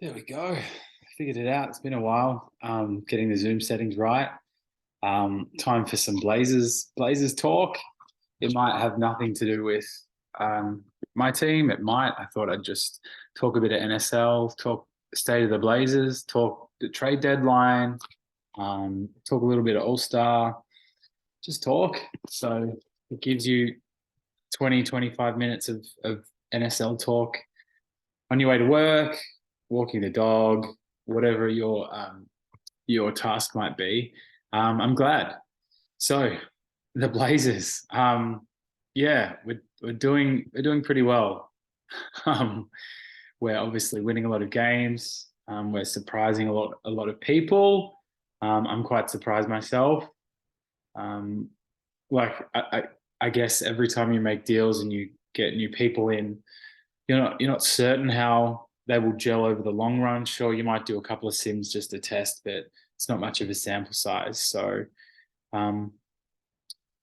There we go. Figured it out. It's been a while. Getting the Zoom settings right. Time for some Blazers talk. It might have nothing to do with my team. It might. I thought I'd just talk a bit of NSL, talk state of the Blazers, talk the trade deadline, talk a little bit of All Star. Just talk. So it gives you 20, 25 minutes of NSL talk on your way to work, walking the dog, whatever your task might be. I'm glad. So the Blazers, yeah, we're doing pretty well. Um, we're obviously winning a lot of games. We're surprising a lot of people. I'm quite surprised myself. Um, like I guess every time you make deals and you get new people in, you're not certain how they will gel over the long run. Sure, you might do a couple of sims just to test, but it's not much of a sample size. So um,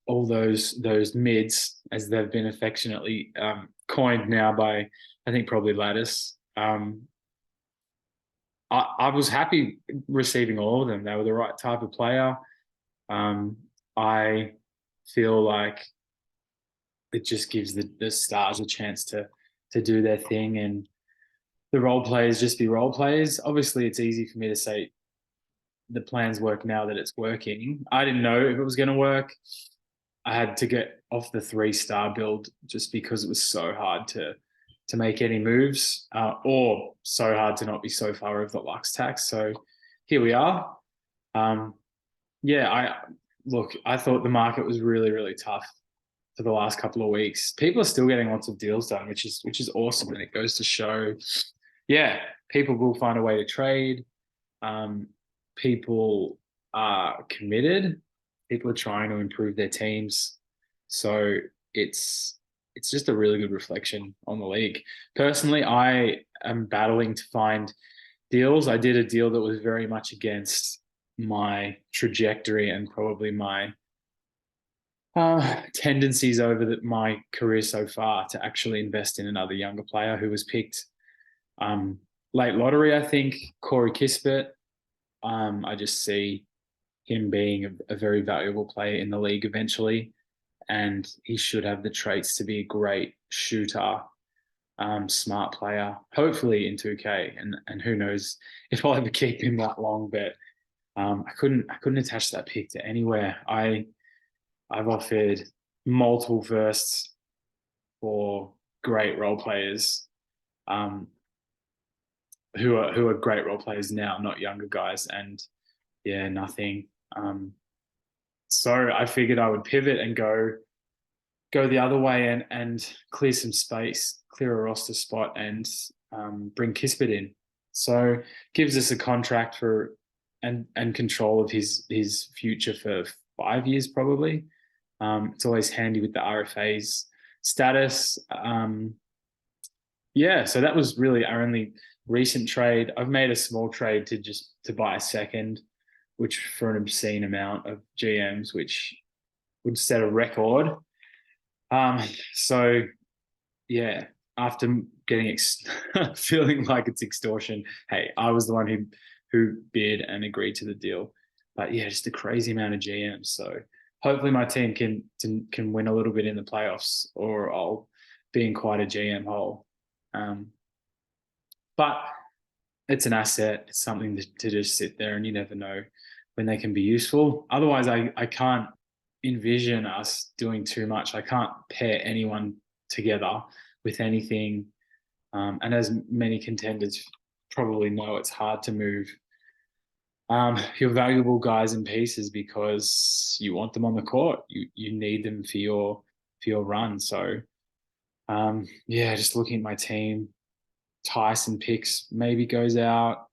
all those mids, as they've been affectionately coined now by, I think probably Lattice. I was happy receiving all of them. They were the right type of player. I feel like it just gives the stars a chance to do their thing, and the role players just be role players. Obviously, it's easy for me to say the plans work now that it's working. I didn't know if it was going to work. I had to get off the 3-star build just because it was so hard to make any moves, or so hard to not be so far over the Lux tax. So here we are. Um, yeah, I thought the market was really, really tough for the last couple of weeks. People are still getting lots of deals done, which is awesome, and it goes to show, yeah, people will find a way to trade. Um, People are committed. People are trying to improve their teams, so it's it's just a really good reflection on the league. Personally, I am battling to find deals. I did a deal that was very much against my trajectory and probably my tendencies over my career so far to actually invest in another younger player who was picked um, late lottery, I think, Corey Kispert. I just see him being a very valuable player in the league eventually, and he should have the traits to be a great shooter, smart player, hopefully in 2K. And who knows if I'll ever keep him that long, but I couldn't attach that pick to anywhere. I've offered multiple firsts for great role players, um, who are great role players now, not younger guys, and yeah, nothing. So I figured I would pivot and go the other way and clear some space, clear a roster spot, and bring Kispert in. So gives us a contract for and control of his future for 5 years probably. It's always handy with the RFA's status. Yeah, so that was really our only recent trade. I've made a small trade to buy a second, which for an obscene amount of GMs, which would set a record. Um, so yeah, after getting feeling like it's extortion, hey, I was the one who bid and agreed to the deal. But yeah, just a crazy amount of GMs. So hopefully my team can win a little bit in the playoffs, or I'll be in quite a GM hole. Um, but it's an asset. It's something to just sit there, and you never know when they can be useful. Otherwise, I can't envision us doing too much. I can't pair anyone together with anything. And as many contenders probably know, it's hard to move your valuable guys and pieces because you want them on the court. You need them for your run. So yeah, just looking at my team, Tyson picks maybe goes out.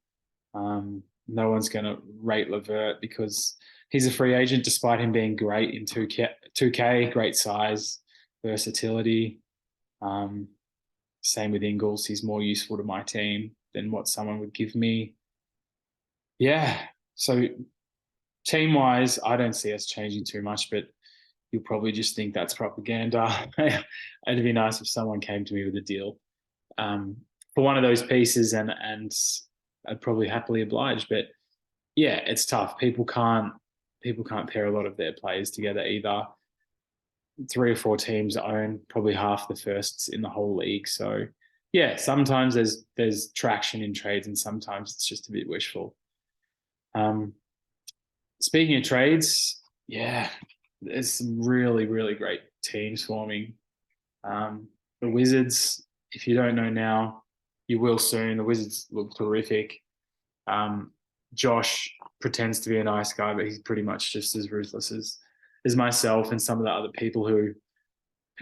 No one's going to rate Levert because he's a free agent, despite him being great in 2K, great size, versatility. Um, Same with Ingles. He's more useful to my team than what someone would give me. Yeah. So team wise, I don't see us changing too much, but you'll probably just think that's propaganda. It'd be nice if someone came to me with a deal for one of those pieces, and I'd probably happily oblige. But yeah, it's tough. People can't pair a lot of their players together either. 3 or 4 teams own probably half the firsts in the whole league. So yeah, sometimes there's traction in trades, and sometimes it's just a bit wishful. Um, Speaking of trades, yeah, there's some really, really great teams forming. The Wizards, if you don't know now, you will soon. The Wizards look terrific. Um, Josh pretends to be a nice guy, but he's pretty much just as ruthless as myself and some of the other people who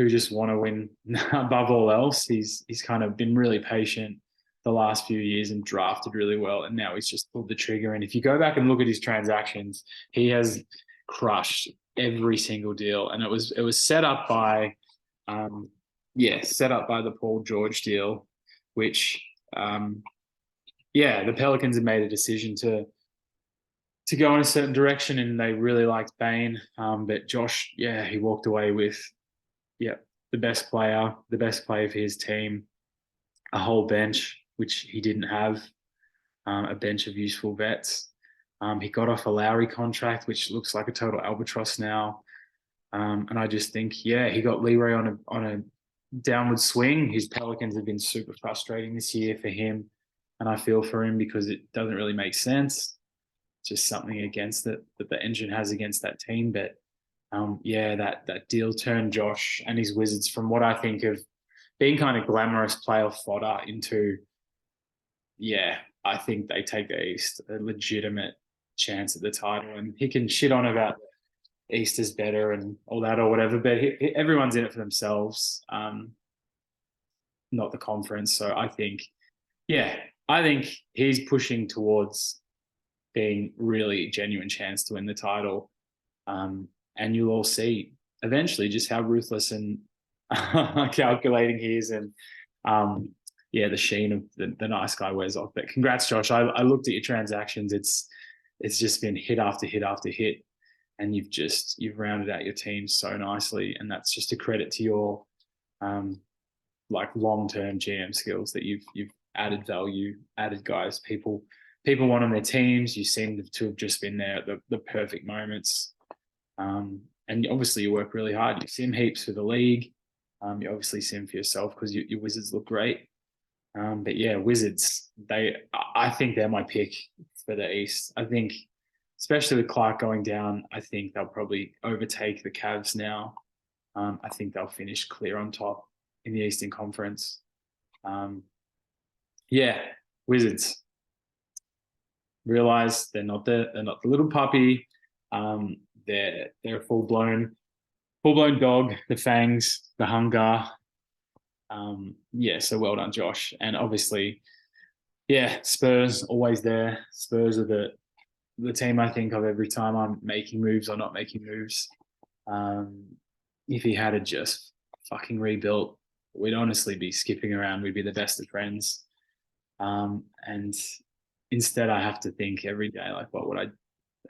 just want to win above all else. He's kind of been really patient the last few years and drafted really well, and now he's just pulled the trigger. And if you go back and look at his transactions, he has crushed every single deal, and it was set up by, set up by the Paul George deal, which, the Pelicans have made a decision to go in a certain direction, and they really liked Bane. But Josh, he walked away with, the best player for his team, a whole bench, which he didn't have, a bench of useful vets. He got off a Lowry contract, which looks like a total albatross now. And I just think, he got Leroy on a downward swing. His Pelicans have been super frustrating this year for him, and I feel for him because it doesn't really make sense. Just something against it that the engine has against that team. But that deal turned Josh and his Wizards from what I think of being kind of glamorous playoff fodder into, I think they take the East a legitimate chance at the title. And he can shit on about East is better and all that or whatever, but everyone's in it for themselves, not the conference. So I think he's pushing towards being really genuine chance to win the title. And you'll all see eventually just how ruthless and calculating he is. And the sheen of the nice guy wears off. But congrats, Josh. I looked at your transactions. It's just been hit after hit after hit. And you've rounded out your team so nicely. And that's just a credit to your long-term GM skills that you've added value, added guys. People want on their teams. You seem to have just been there at the perfect moments. And obviously you work really hard. You sim heaps for the league. You obviously sim for yourself because your Wizards look great. But Wizards, I think they're my pick for the East. I think, especially with Clark going down, I think they'll probably overtake the Cavs now. I think they'll finish clear on top in the Eastern Conference. Wizards. Realize they're not the little puppy. They're a full blown dog. The fangs, the hunger. So well done, Josh. And obviously, Spurs always there. Spurs are the team I think of every time I'm making moves or not making moves. If he had just fucking rebuilt, we'd honestly be skipping around. We'd be the best of friends. And instead, I have to think every day, like,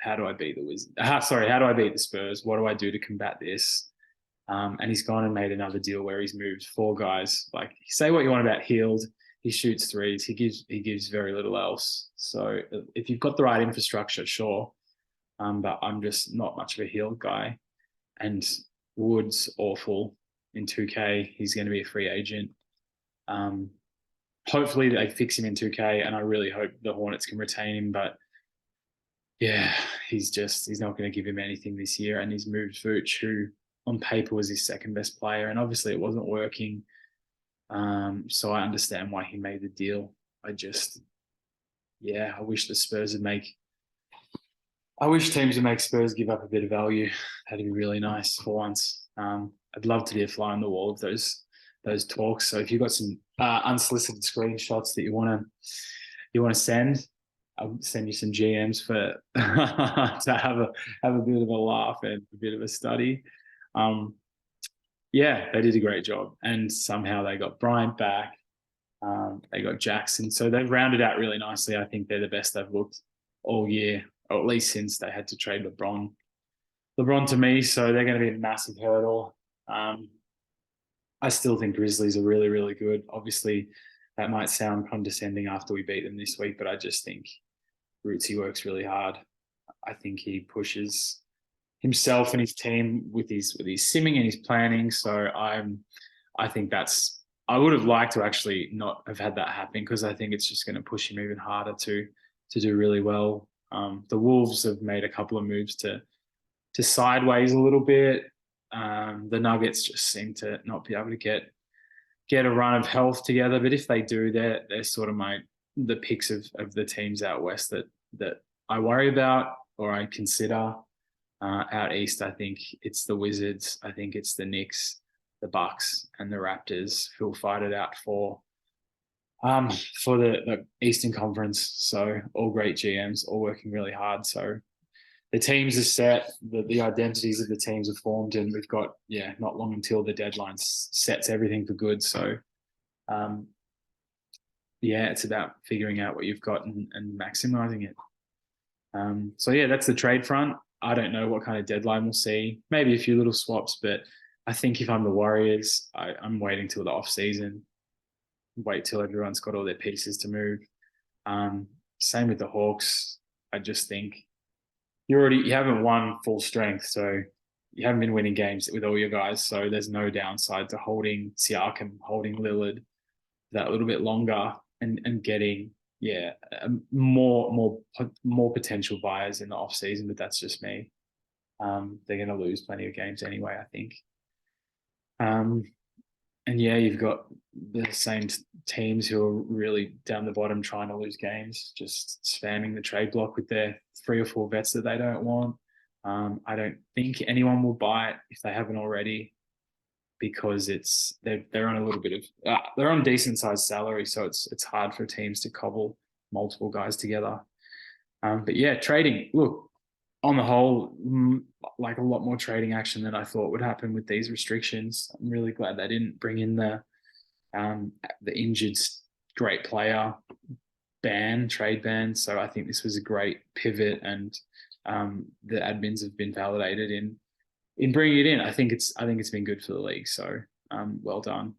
how do I beat the Wizards? How do I beat the Spurs? What do I do to combat this? And he's gone and made another deal where he's moved 4 guys. Like, say what you want about Hield, he shoots threes. He gives very little else. So if you've got the right infrastructure, sure. But I'm just not much of a Hield guy. And Wood's awful in 2K. He's going to be a free agent. Hopefully they fix him in 2K, and I really hope the Hornets can retain him. But he's not going to give him anything this year. And he's moved Vooch, who on paper was his second best player, and obviously it wasn't working. So I understand why he made the deal. I wish the Spurs I wish teams would make Spurs give up a bit of value. That'd be really nice for once. I'd love to be a fly on the wall of those talks. So if you've got some unsolicited screenshots that you want to send, I'll send you some GMs for to have a bit of a laugh and a bit of a study. They did a great job, and somehow they got Bryant back. They got Jackson, so they've rounded out really nicely. I think they're the best they've looked all year, or at least since they had to trade LeBron to me. So they're going to be a massive hurdle. I still think Grizzlies are really, really good. Obviously, that might sound condescending after we beat them this week, but I just think Rootsy works really hard. I think he pushes himself and his team with his simming and his planning. So I think that's I would have liked to actually not have had that happen, because I think it's just going to push him even harder to do really well. The Wolves have made a couple of moves to sideways a little bit. The Nuggets just seem to not be able to get a run of health together. But if they do, they're sort of the picks of the teams out west that I worry about or I consider. Out east, I think it's the Wizards. I think it's the Knicks, the Bucks, and the Raptors who'll fight it out for the Eastern Conference. So all great GMs, all working really hard. So the teams are set, the identities of the teams are formed, and we've got not long until the deadline sets everything for good. So it's about figuring out what you've got and maximizing it. So that's the trade front. I don't know what kind of deadline we'll see. Maybe a few little swaps, but I think if I'm the Warriors, I'm waiting till the off season. Wait till everyone's got all their pieces to move. Same with the Hawks. I just think you haven't won full strength, so you haven't been winning games with all your guys. So there's no downside to holding Siakam, holding Lillard that little bit longer, and getting more potential buyers in the off season. But that's just me. They're going to lose plenty of games anyway, I think. And you've got the same teams who are really down the bottom trying to lose games, just spamming the trade block with their 3 or 4 vets that they don't want. I don't think anyone will buy it if they haven't already, because they're on a little bit of they're on decent sized salary, so it's hard for teams to cobble multiple guys together. But trading. Look, on the whole, like a lot more trading action than I thought would happen with these restrictions. I'm really glad they didn't bring in the injured great player trade ban. So I think this was a great pivot, and the admins have been validated in bringing it in. I think it's been good for the league. So well done.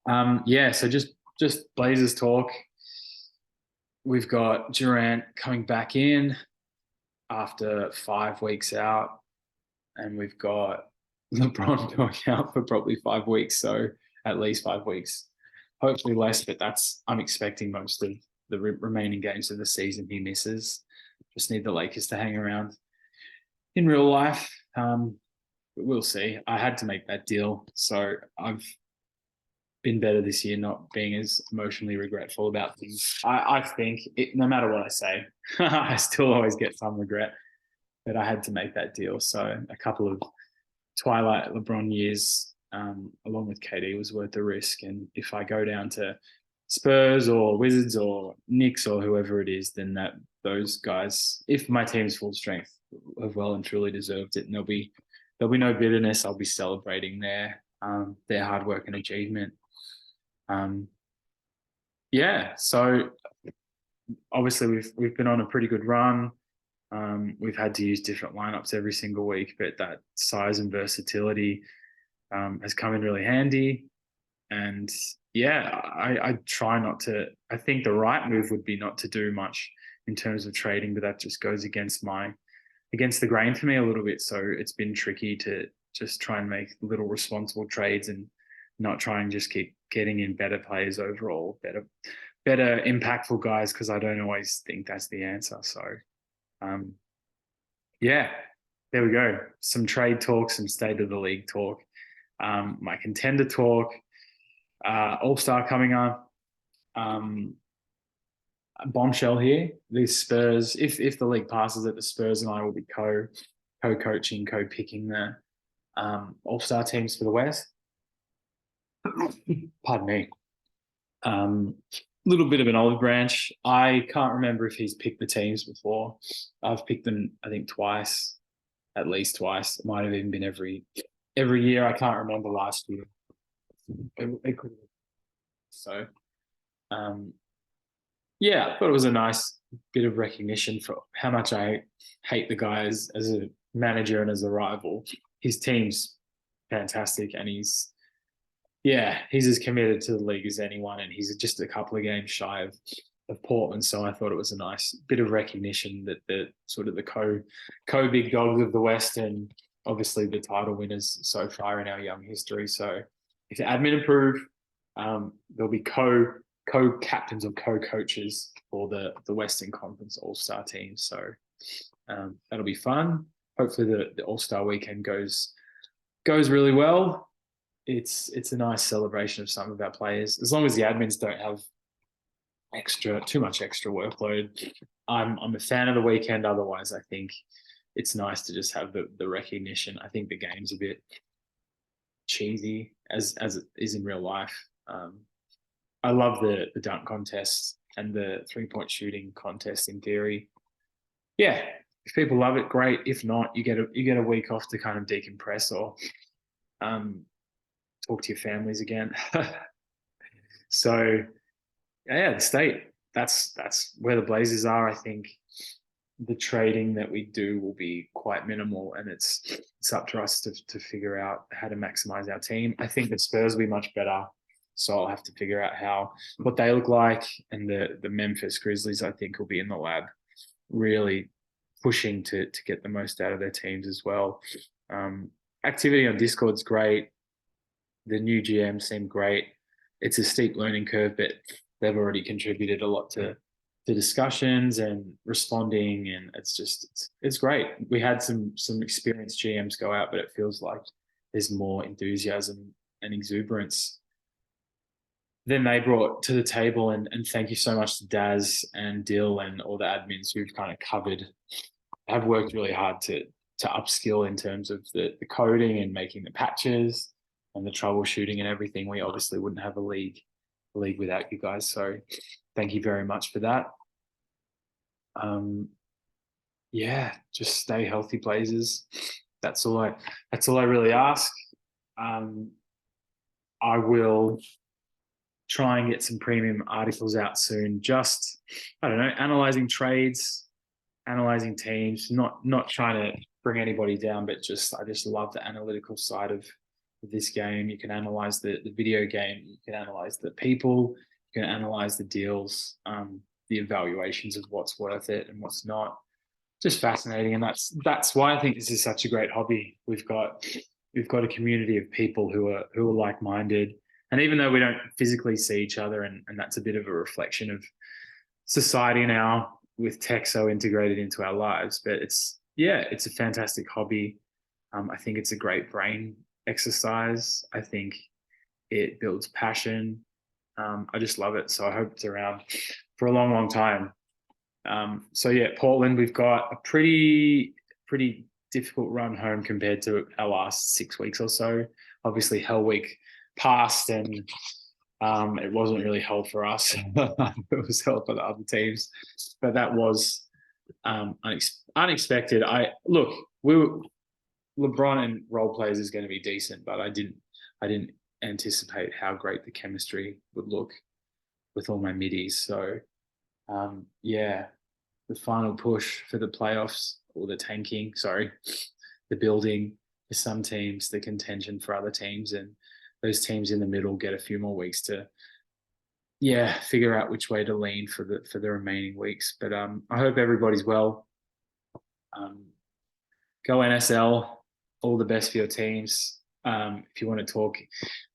So just Blazers talk. We've got Durant coming back in after 5 weeks out, and we've got LeBron going out for probably 5 weeks, so at least 5 weeks, hopefully less, but I'm expecting most of the remaining games of the season he misses. Just need the Lakers to hang around in real life. We'll see. I had to make that deal, so I've been better this year not being as emotionally regretful about things. I think no matter what I say, I still always get some regret, but I had to make that deal. So a couple of twilight LeBron years along with KD was worth the risk. And if I go down to Spurs or Wizards or Knicks or whoever it is, then those guys, if my team's full strength, have well and truly deserved it. And there'll be no bitterness. I'll be celebrating their hard work and achievement. So obviously we've been on a pretty good run. We've had to use different lineups every single week, but that size and versatility has come in really handy. And I try not to. I think the right move would be not to do much in terms of trading, but that just goes against the grain for me a little bit. So it's been tricky to just try and make little responsible trades and not try and just keep getting in better players overall, better impactful guys, because I don't always think that's the answer. So, there we go. Some trade talk, some state of the league talk, my contender talk, All-Star coming up. Bombshell here. The Spurs, if the league passes it, the Spurs and I will be co-coaching, co-picking the All-Star teams for the West. Pardon me. Little bit of an olive branch. I can't remember if he's picked the teams before. I've picked them, I think, twice, at least twice. It might have even been every year. I can't remember last year. It could have. So, I thought it was a nice bit of recognition for how much I hate the guy as a manager and as a rival. His team's fantastic, and he's Yeah, he's as committed to the league as anyone, and he's just a couple of games shy of Portland. So I thought it was a nice bit of recognition that the sort of the co big dogs of the West, and obviously the title winners so far in our young history. So if the admin improve, there'll be co captains or co coaches for the Western Conference All Star team. So that'll be fun. Hopefully the All Star weekend goes really well. It's a nice celebration of some of our players. As long as the admins don't have too much extra workload, I'm a fan of the weekend. Otherwise, I think it's nice to just have the recognition. I think the game's a bit cheesy as it is in real life. I love the dunk contest and the 3-point shooting contest in theory. Yeah, if people love it, great. If not, you get a week off to kind of decompress or talk to your families again. So yeah, the state. That's where the Blazers are. I think the trading that we do will be quite minimal, and it's up to us to figure out how to maximize our team. I think the Spurs will be much better, so I'll have to figure out what they look like, and the Memphis Grizzlies I think will be in the lab, really pushing to get the most out of their teams as well. Activity on Discord's great. The new GM seemed great. It's a steep learning curve, but they've already contributed a lot to discussions and responding, and it's great. We had some experienced GMs go out, but it feels like there's more enthusiasm and exuberance than they brought to the table. And thank you so much to Daz and Dill and all the admins who've kind of have worked really hard to upskill in terms of the coding and making the patches and the troubleshooting and everything. We obviously wouldn't have a league without you guys. So thank you very much for that. Yeah, just stay healthy, Blazers. That's all I really ask. I will try and get some premium articles out soon. Just, I don't know, analyzing trades, analyzing teams, not trying to bring anybody down, but I just love the analytical side of this game. You can analyze the video game, you can analyze the people, you can analyze the deals, the evaluations of what's worth it and what's not. Just fascinating, and that's why I think this is such a great hobby. We've got a community of people who are like-minded, and even though we don't physically see each other, and that's a bit of a reflection of society now with tech so integrated into our lives, but it's a fantastic hobby. I think it's a great brain exercise. I think it builds passion. I just love it. So I hope it's around for a long, long time. So yeah, Portland, we've got a pretty difficult run home compared to our last 6 weeks or so. Obviously, Hell Week passed, and it wasn't really hell for us. It was hell for the other teams, but that was unexpected. LeBron and role players is going to be decent, but I didn't anticipate how great the chemistry would look with all my middies. So yeah, the final push for the playoffs, or the tanking, the building for some teams, the contention for other teams, and those teams in the middle get a few more weeks to figure out which way to lean for the remaining weeks. But I hope everybody's well. Go NSL. All the best for your teams. If you want to talk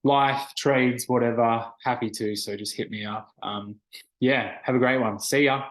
life, trades, whatever, happy to. So just hit me up. Have a great one. See ya.